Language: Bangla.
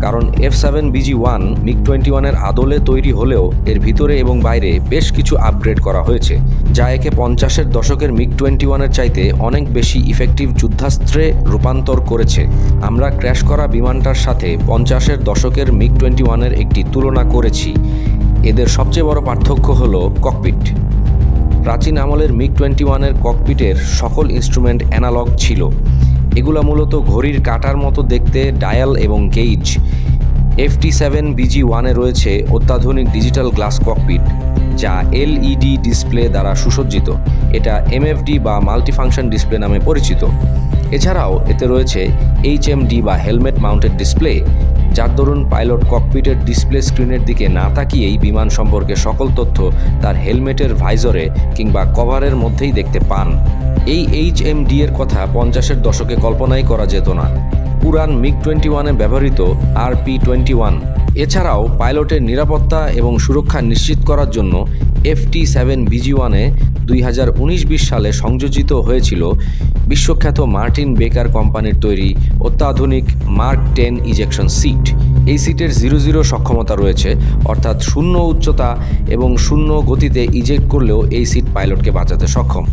কারণ F7BG-1 MiG-21-এর আদলে তৈরি হলেও এর ভিতরে এবং বাইরে বেশ কিছু আপগ্রেড করা হয়েছে, যা একে 50-এর দশকের MiG-21-এর চাইতে অনেক বেশি ইফেক্টিভ যুদ্ধাস্ত্রে রূপান্তর করেছে। আমরা ক্র্যাশ করা বিমানটার সাথে 50-এর দশকের MiG-21-এর একটি তুলনা করেছি। এদের সবচেয়ে বড় পার্থক্য হল ককপিট। প্রাচীন আমলের MiG-21-এর ককপিটের সকল ইনস্ট্রুমেন্ট অ্যানালগ ছিল। এগুলো মূলত ঘড়ির কাঁটার মতো দেখতে ডায়াল এবং গেজ। FT7BG-1-এ রয়েছে অত্যাধুনিক ডিজিটাল গ্লাস ককপিট, যা LED ডিসপ্লে দ্বারা সুসজ্জিত। এটা MFD বা মাল্টিফাংশন ডিসপ্লে নামে পরিচিত। এছাড়াও এতে রয়েছে HMD বা হেলমেট মাউন্টেড ডিসপ্লে, যার দরুন পাইলট ককপিটের ডিসপ্লে স্ক্রিনের দিকে না তাকিয়েই বিমান সম্পর্কে সকল তথ্য তার হেলমেটের ভাইজরে কিংবা কভারের মধ্যেই দেখতে পান। এই HMD এর কথা 50-এর দশকে কল্পনাই করা যেত না। পুরান MiG-21-এ ব্যবহৃত RP-21। এছাড়াও পাইলটের নিরাপত্তা এবং সুরক্ষা নিশ্চিত করার জন্য FT7BG-1-এ 2019-20 সালে সংযোজিত হয়েছিল বিশ্বখ্যাত মার্টিন বেকার কোম্পানির তৈরি অত্যাধুনিক মার্ক 10 ইজেকশন সিট। এই সিটের 0-0 সক্ষমতা রয়েছে, অর্থাৎ শূন্য উচ্চতা এবং শূন্য গতিতে ইজেক্ট করলেও এই সিট পাইলটকে বাঁচাতে সক্ষম।